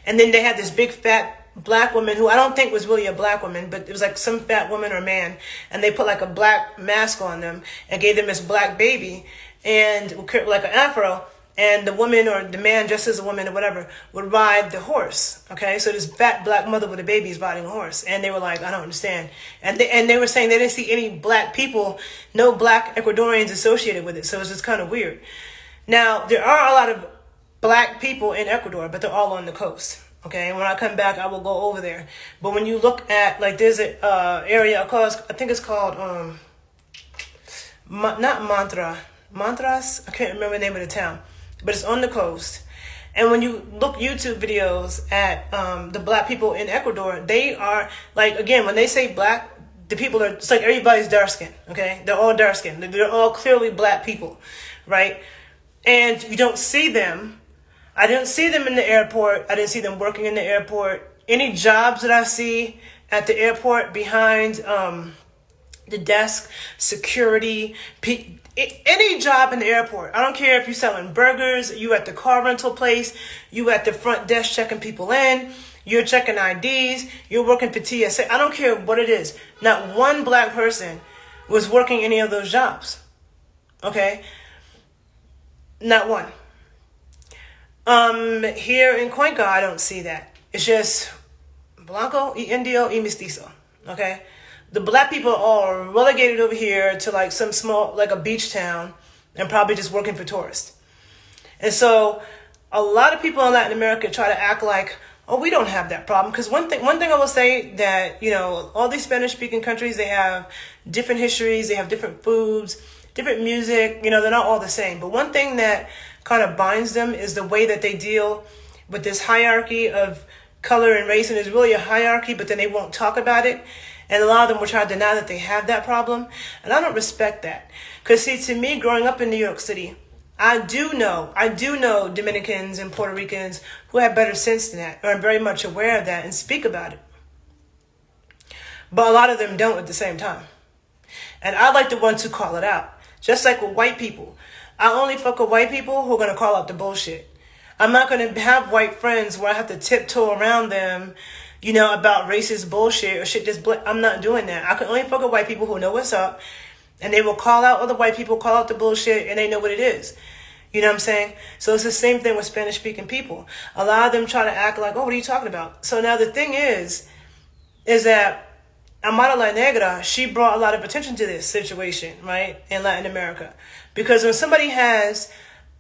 and then they had this big fat Black woman who I don't think was really a Black woman, but it was like some fat woman or man, and they put like a black mask on them and gave them this black baby and like an afro, and the woman or the man, just as a woman or whatever, would ride the horse. Okay, so this fat Black mother with a baby is riding a horse, and they were like, I don't understand. And they were saying they didn't see any Black people, no Black Ecuadorians associated with it. So it's just kind of weird. Now there are a lot of Black people in Ecuador, but they're all on the coast. Okay, and when I come back, I will go over there. But when you look at, like, there's an area called, I think it's called not Mantras. I can't remember the name of the town. But it's on the coast. And when you look YouTube videos at the Black people in Ecuador, they are, like, again, when they say Black, the people are, it's like everybody's dark skinned, okay? They're all dark skinned. They're all clearly Black people, right? And you don't see them. I didn't see them in the airport. I didn't see them working in the airport. Any jobs that I see at the airport behind the desk, security, any job in the airport. I don't care if you're selling burgers, you at the car rental place, you at the front desk checking people in, you're checking IDs, you're working for TSA. I don't care what it is. Not one Black person was working any of those jobs. Okay? Not one. Here in Cuenca, I don't see that. It's just Blanco, y Indio, y Mestizo. Okay? The Black people are relegated over here to like some small, like a beach town, and probably just working for tourists. And so a lot of people in Latin America try to act like, Oh, we don't have that problem. Because one thing I will say that, all these Spanish speaking countries, they have different histories, they have different foods, different music, they're not all the same. But one thing that kind of binds them is the way that they deal with this hierarchy of color and race. And there's really a hierarchy, but then they won't talk about it. And a lot of them will try to deny that they have that problem. And I don't respect that. Because see, to me, growing up in New York City, I do know Dominicans and Puerto Ricans who have better sense than that, or are very much aware of that and speak about it. But a lot of them don't at the same time. And I like the ones who call it out. Just like with white people. I only fuck with white people who are going to call out the bullshit. I'm not going to have white friends where I have to tiptoe around them, about racist bullshit or shit I'm not doing that. I can only fuck with white people who know what's up. And they will call out other white people, call out the bullshit, and they know what it is. You know what I'm saying? So it's the same thing with Spanish-speaking people. A lot of them try to act like, oh, what are you talking about? So now the thing is that Amara La Negra, she brought a lot of attention to this situation, right, in Latin America. Because when somebody has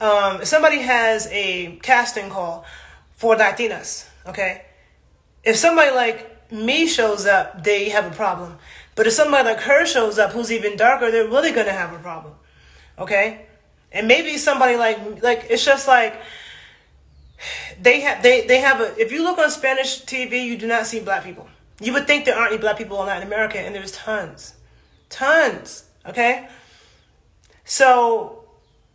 a casting call for Latinas, okay, if somebody like me shows up, they have a problem. But if somebody like her shows up who's even darker, they're really going to have a problem. Okay? And maybe somebody like it's just like they have if you look on Spanish TV, you do not see black people. You would think there aren't any black people in Latin America, and there's tons. Okay? So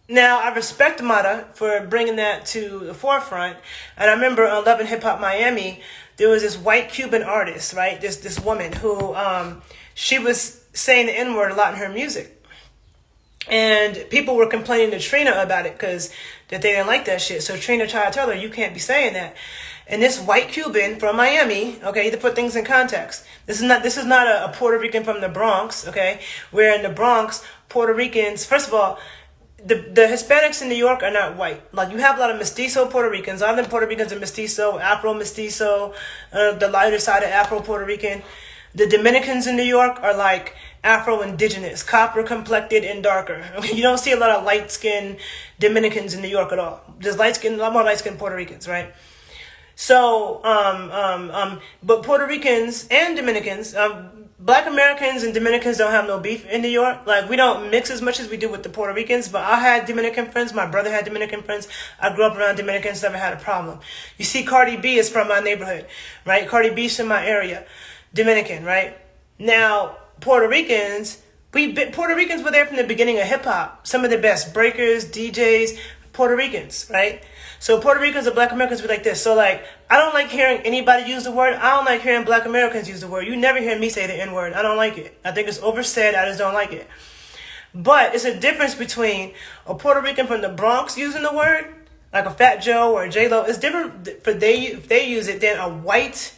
now I respect Mata for bringing that to the forefront. And I remember on Love and Hip Hop Miami, there was this white Cuban artist, right? This woman who she was saying the N-word a lot in her music. And people were complaining to Trina about it because that they didn't like that shit. So Trina tried to tell her, you can't be saying that. And this white Cuban from Miami, okay, to put things in context, this is not a Puerto Rican from the Bronx, okay, where in the Bronx, Puerto Ricans, first of all, the Hispanics in New York are not white. Like, you have a lot of mestizo Puerto Ricans. A lot of them Puerto Ricans are mestizo, Afro mestizo, the lighter side of Afro Puerto Rican. The Dominicans in New York are like Afro-indigenous, copper-complected and darker. You don't see a lot of light-skinned Dominicans in New York at all. There's a lot more light-skinned Puerto Ricans, right? So, but Puerto Ricans and Dominicans, Black Americans and Dominicans don't have no beef in New York. Like, we don't mix as much as we do with the Puerto Ricans, but I had Dominican friends. My brother had Dominican friends. I grew up around Dominicans, never had a problem. You see, Cardi B is from my neighborhood, right? Cardi B's from my area. Dominican, right? Now, Puerto Ricans were there from the beginning of hip-hop. Some of the best breakers, DJs, Puerto Ricans, right? So Puerto Ricans and Black Americans be like this. So, like, I don't like hearing anybody use the word. I don't like hearing Black Americans use the word. You never hear me say the N-word. I don't like it. I think it's oversaid. I just don't like it. But it's a difference between a Puerto Rican from the Bronx using the word, like a Fat Joe or a J-Lo. It's different if they use it than a white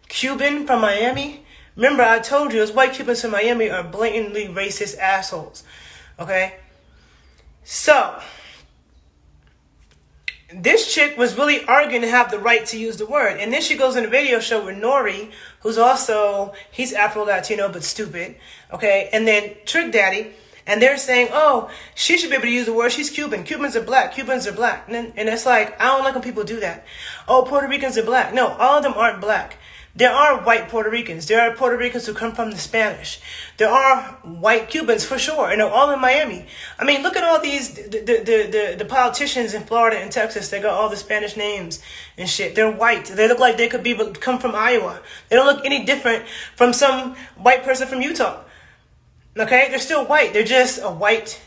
Cuban from Miami. Remember, I told you, those white Cubans from Miami are blatantly racist assholes. Okay? So, this chick was really arguing to have the right to use the word. And then she goes in a video show with Nori, he's Afro-Latino but stupid. Okay? And then Trick Daddy. And they're saying, oh, she should be able to use the word. She's Cuban. Cubans are black. Cubans are black. And it's like, I don't like when people do that. Oh, Puerto Ricans are black. No, all of them aren't black. There are white Puerto Ricans. There are Puerto Ricans who come from the Spanish. There are white Cubans for sure, and they're all in Miami. I mean, look at all these the politicians in Florida and Texas. They got all the Spanish names and shit. They're white. They look like they could come from Iowa. They don't look any different from some white person from Utah. Okay, they're still white. They're just a white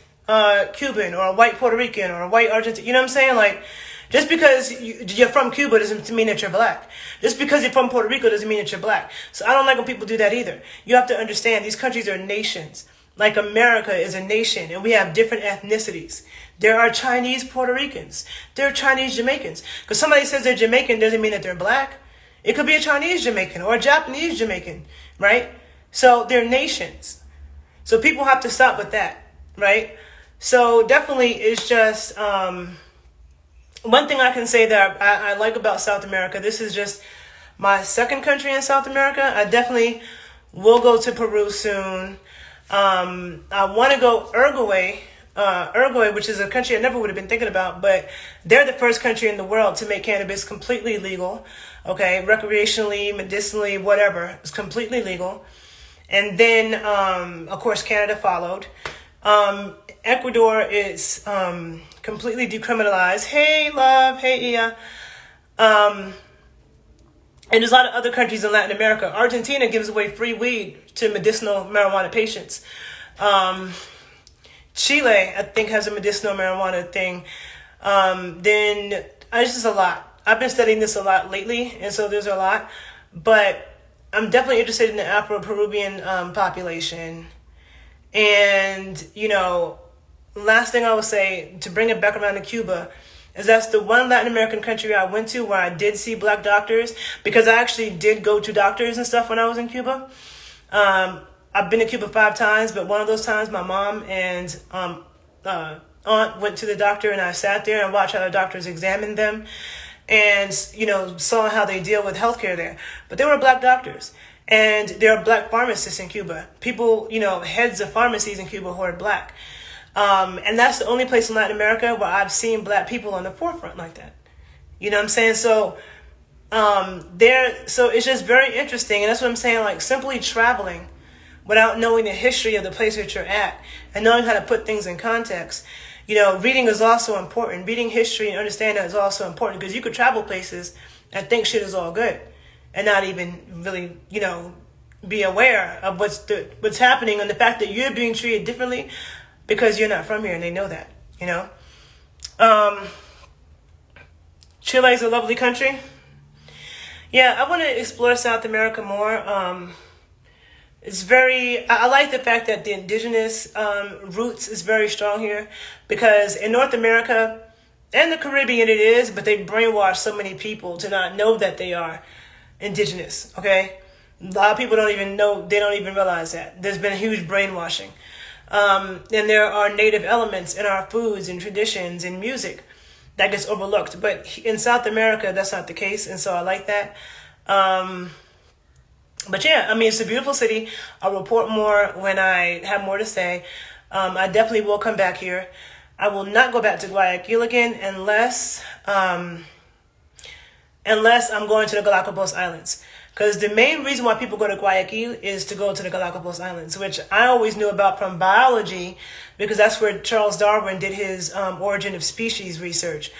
Cuban or a white Puerto Rican or a white Argentine. You know what I'm saying? Like, just because you're from Cuba doesn't mean that you're black. Just because you're from Puerto Rico doesn't mean that you're black. So I don't like when people do that either. You have to understand these countries are nations. Like America is a nation and we have different ethnicities. There are Chinese Puerto Ricans. There are Chinese Jamaicans. Because somebody says they're Jamaican doesn't mean that they're black. It could be a Chinese Jamaican or a Japanese Jamaican, right? So they're nations. So people have to stop with that, right? So definitely it's just... one thing I can say that I like about South America, this is just my second country in South America. I definitely will go to Peru soon. I want to go Uruguay Uruguay, which is a country I never would have been thinking about, but they're the first country in the world to make cannabis completely legal. Okay, recreationally, medicinally, whatever, it's completely legal. And then, of course, Canada followed. Ecuador is completely decriminalized. Hey, love. Hey, Ia. And there's a lot of other countries in Latin America. Argentina gives away free weed to medicinal marijuana patients. Chile, I think, has a medicinal marijuana thing. Then it's just a lot. I've been studying this a lot lately, and so there's a lot. But I'm definitely interested in the Afro-Peruvian population. And, last thing I would say, to bring it back around to Cuba, is that's the one Latin American country I went to where I did see black doctors, because I actually did go to doctors and stuff when I was in Cuba. I've been to Cuba 5 times, but one of those times my mom and aunt went to the doctor, and I sat there and watched how the doctors examined them and, saw how they deal with healthcare there. But they were black doctors, and there are black pharmacists in Cuba. People, heads of pharmacies in Cuba who are black. And that's the only place in Latin America where I've seen black people on the forefront like that. You know what I'm saying? So, so it's just very interesting. And that's what I'm saying, like simply traveling without knowing the history of the place that you're at and knowing how to put things in context. Reading is also important. Reading history and understanding that is also important, because you could travel places and think shit is all good and not even really, be aware of what's happening and the fact that you're being treated differently because you're not from here, and they know that, Chile is a lovely country. Yeah, I want to explore South America more. I like the fact that the indigenous roots is very strong here, because in North America and the Caribbean it is, but they brainwash so many people to not know that they are indigenous, okay? A lot of people don't even know, they don't even realize that. There's been huge brainwashing. And there are native elements in our foods and traditions and music that gets overlooked. But in South America, that's not the case, and so I like that. But yeah, it's a beautiful city. I'll report more when I have more to say. I definitely will come back here. I will not go back to Guayaquil again unless I'm going to the Galapagos Islands. Because the main reason why people go to Guayaquil is to go to the Galapagos Islands, which I always knew about from biology, because that's where Charles Darwin did his origin of species research.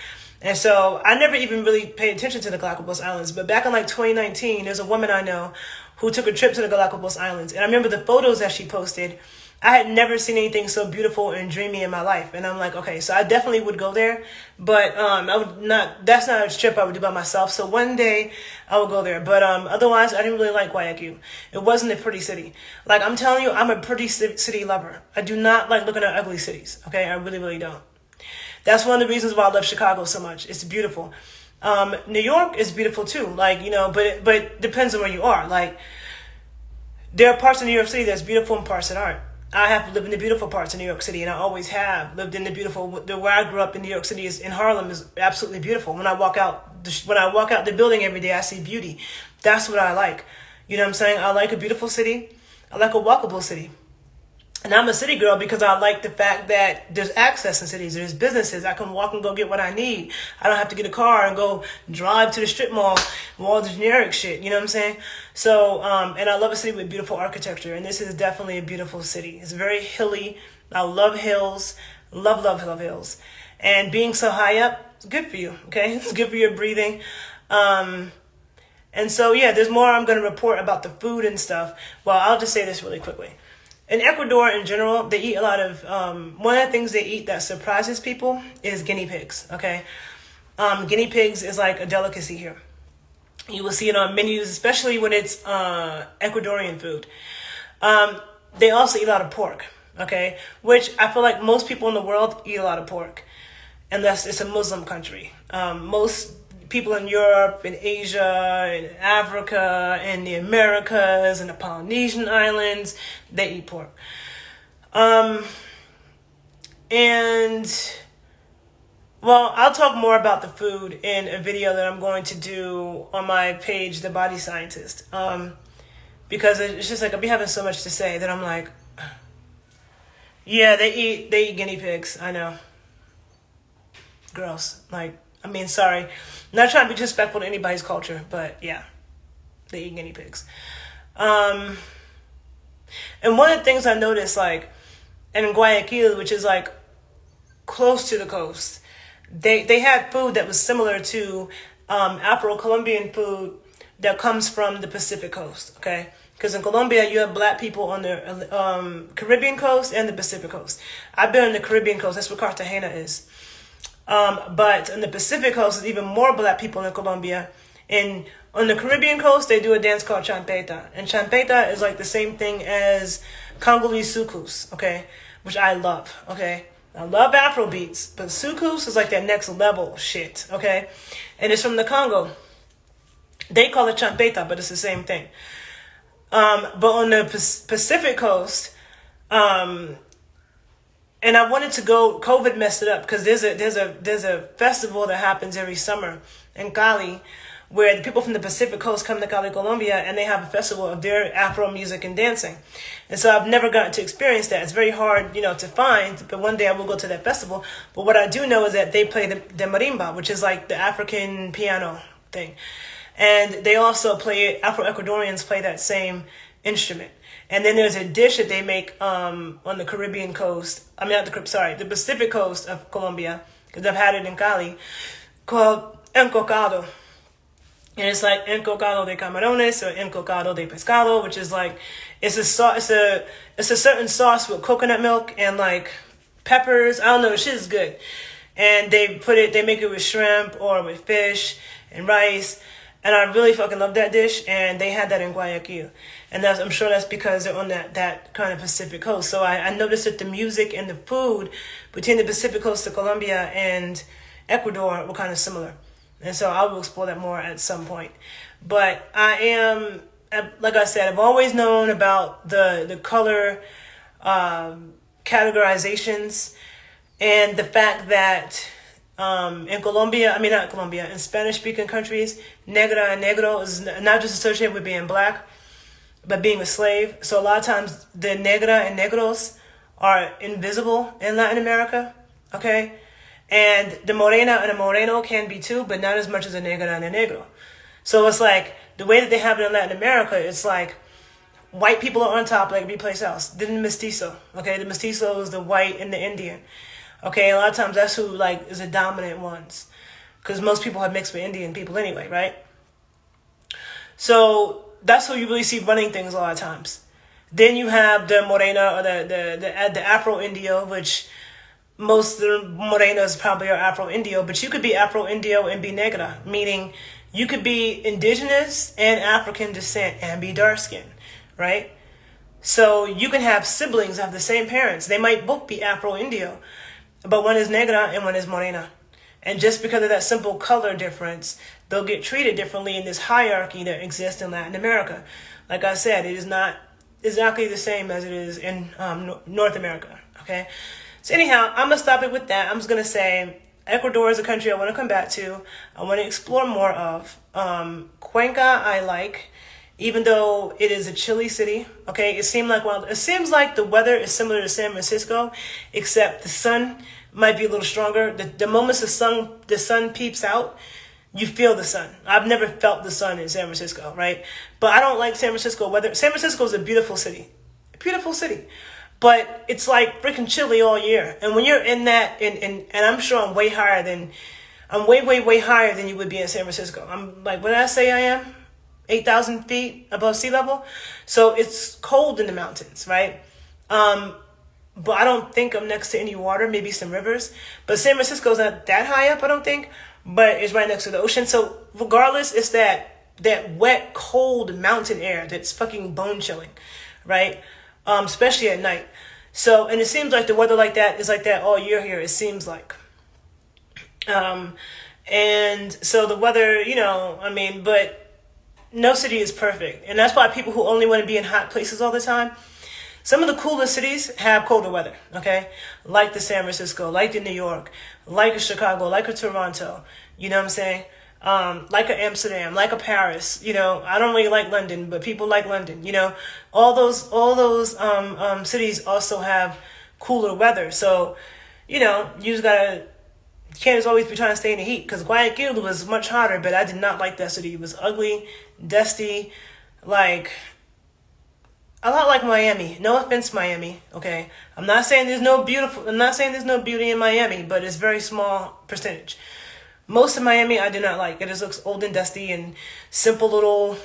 And so I never even really paid attention to the Galapagos Islands. But back in 2019, there's a woman I know who took a trip to the Galapagos Islands. And I remember the photos that she posted. I had never seen anything so beautiful and dreamy in my life. And I'm like, okay, so I definitely would go there. But that's not a trip I would do by myself. So one day I will go there. But otherwise, I didn't really like Guayaquil. It wasn't a pretty city. Like, I'm telling you, I'm a pretty city lover. I do not like looking at ugly cities. Okay, I really, really don't. That's one of the reasons why I love Chicago so much. It's beautiful. New York is beautiful too. Like, but it depends on where you are. Like, there are parts of New York City that's beautiful and parts that aren't. I have to live in the beautiful parts of New York City, and I always have lived in the beautiful. Where I grew up in New York City in Harlem is absolutely beautiful. When I walk out the building every day, I see beauty. That's what I like. You know what I'm saying? I like a beautiful city. I like a walkable city. And I'm a city girl because I like the fact that there's access in cities. There's businesses. I can walk and go get what I need. I don't have to get a car and go drive to the strip mall and all the generic shit. You know what I'm saying? So, and I love a city with beautiful architecture. And this is definitely a beautiful city. It's very hilly. I love hills. Love, love, love hills. And being so high up, it's good for you. Okay? It's good for your breathing. And so, yeah, there's more I'm going to report about the food and stuff. Well, I'll just say this really quickly. In Ecuador, in general, they eat a lot of, one of the things they eat that surprises people is guinea pigs, okay? Guinea pigs is like a delicacy here. You will see it on menus, especially when it's Ecuadorian food. They also eat a lot of pork, okay? Which I feel like most people in the world eat a lot of pork, unless it's a Muslim country. Most people in Europe, in Asia, in Africa, in the Americas, in the Polynesian islands, they eat pork. Well, I'll talk more about the food in a video that I'm going to do on my page, The Body Scientist. Because it's just like, I'll be having so much to say that I'm like, Yeah, they eat guinea pigs. I know. Gross. Like, I mean, sorry. Not trying to be disrespectful to anybody's culture, but yeah, they eat guinea pigs. Um, and one of the things I noticed, like, in Guayaquil, which is like close to the coast, they had food that was similar to Afro-Colombian food that comes from the Pacific coast. Okay, because in Colombia you have black people on the Caribbean coast and the Pacific coast. I've been on the Caribbean coast. That's where Cartagena is. But on the Pacific coast, there's even more black people in Colombia. And on the Caribbean coast, they do a dance called champeta. And champeta is like the same thing as Congolese soukous, okay? Which I love, okay? I love Afro beats, but soukous is like that next level shit, okay? And it's from the Congo. They call it champeta, but it's the same thing. But on the Pacific coast, and I wanted to go. COVID messed it up because there's a festival that happens every summer in Cali, where the people from the Pacific Coast come to Cali, Colombia, and they have a festival of their Afro music and dancing. And so I've never gotten to experience that. It's very hard, to find. But one day I will go to that festival. But what I do know is that they play the marimba, which is like the African piano thing, and they also play it. Afro-Ecuadorians play that same instrument. And then there's a dish that they make on the Caribbean coast. I mean, not the the Pacific coast of Colombia, because I've had it in Cali, called encocado. And it's like encocado de camarones or encocado de pescado, which is like it's a certain sauce with coconut milk and like peppers. I don't know, shit is good. And they make it with shrimp or with fish and rice. And I really fucking love that dish, and they had that in Guayaquil. And I'm sure that's because they're on that kind of Pacific coast. So I noticed that the music and the food between the Pacific coast of Colombia and Ecuador were kind of similar. And so I will explore that more at some point. But I am, like I said, I've always known about the color categorizations and the fact that in Colombia, not Colombia, in Spanish-speaking countries, negra and negro is not just associated with being black, but being a slave. So a lot of times the negra and negros are invisible in Latin America, okay? And the morena and a moreno can be too, but not as much as a negra and a negro. So it's like, the way that they have it in Latin America, it's like white people are on top like every place else. Then the mestizo, okay? The mestizo is the white and the Indian. Okay, a lot of times that's who like is the dominant ones, because most people have mixed with Indian people anyway, right? So that's who you really see running things a lot of times. Then you have the morena or the Afro-Indio, which most of the morenas probably are Afro-Indio, but you could be Afro-Indio and be negra, meaning you could be indigenous and African descent and be dark-skinned, right? So you can have siblings of the same parents. They might both be Afro-Indio, but one is negra and one is morena. And just because of that simple color difference, they'll get treated differently in this hierarchy that exists in Latin America. Like I said, it is not exactly the same as it is in North America, okay? So anyhow, I'm going to stop it with that. I'm just going to say Ecuador is a country I want to come back to. I want to explore more of. Cuenca I like, even though it is a chilly city, okay? It seems like the weather is similar to San Francisco, except the sun might be a little stronger. The moments the sun peeps out, you feel the sun. I've never felt the sun in San Francisco, right? But I don't like San Francisco weather. San Francisco is a beautiful city. Beautiful city. But it's like freaking chilly all year. And when you're in that, and I'm sure I'm way higher than you would be in San Francisco. I'm like, what did I say I am? 8,000 feet above sea level. So it's cold in the mountains, right? But I don't think I'm next to any water, maybe some rivers. But San Francisco's not that high up, I don't think. But it's right next to the ocean. So regardless, it's that wet, cold mountain air that's fucking bone chilling, right? Especially at night. So, and it seems like the weather like that is like that all year here, it seems like. And so the weather, but no city is perfect. And that's why people who only want to be in hot places all the time, some of the coolest cities have colder weather, okay? Like the San Francisco, like the New York, like a Chicago, like a Toronto, you know what I'm saying? Like a Amsterdam, like a Paris, I don't really like London, but people like London, all those cities also have cooler weather. So, you just gotta, you can't just always be trying to stay in the heat, because Guayaquil was much hotter, but I did not like that city. It was ugly, dusty, like a lot like Miami. No offense, Miami. Okay, I'm not saying there's no beauty in Miami, but it's very small percentage. Most of Miami I do not like. It just looks old and dusty and simple little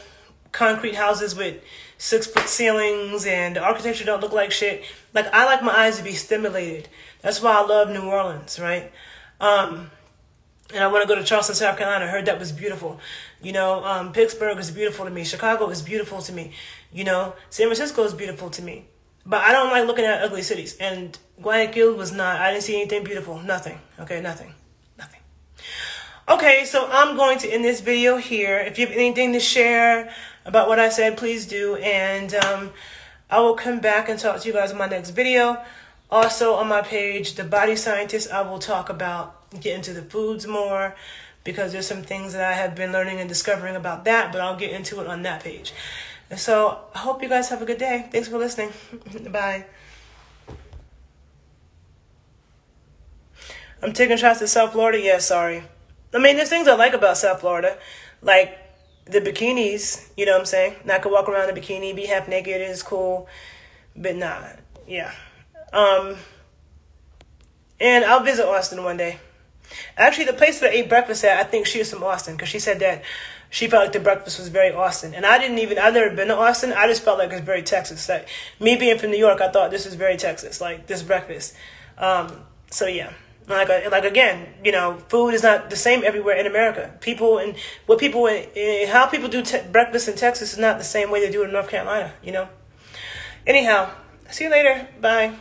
concrete houses with 6-foot ceilings, and the architecture don't look like shit. Like, I like my eyes to be stimulated. That's why I love New Orleans, right? And I want to go to Charleston, South Carolina. I heard that was beautiful. Pittsburgh is beautiful to me. Chicago is beautiful to me. San Francisco is beautiful to me. But I don't like looking at ugly cities. And Guayaquil was not. I didn't see anything beautiful. Nothing. Okay, nothing. Nothing. Okay, so I'm going to end this video here. If you have anything to share about what I said, please do. And I will come back and talk to you guys in my next video. Also on my page, The Body Scientist, I will talk about get into the foods more, because there's some things that I have been learning and discovering about that, but I'll get into it on that page. And so I hope you guys have a good day. Thanks for listening. Bye. I'm taking shots to South Florida. Yeah, sorry. I mean, there's things I like about South Florida, like the bikinis, you know what I'm saying? And I could walk around in a bikini, be half naked, it's cool, but nah, yeah. And I'll visit Austin one day. Actually, the place that I ate breakfast at, I think she was from Austin, because she said that she felt like the breakfast was very Austin. And I've never been to Austin. I just felt like it's very Texas. Like, me being from New York, I thought this was very Texas, like this breakfast. So yeah, like again, food is not the same everywhere in America. How people do breakfast in Texas is not the same way they do it in North Carolina. Anyhow, see you later. Bye.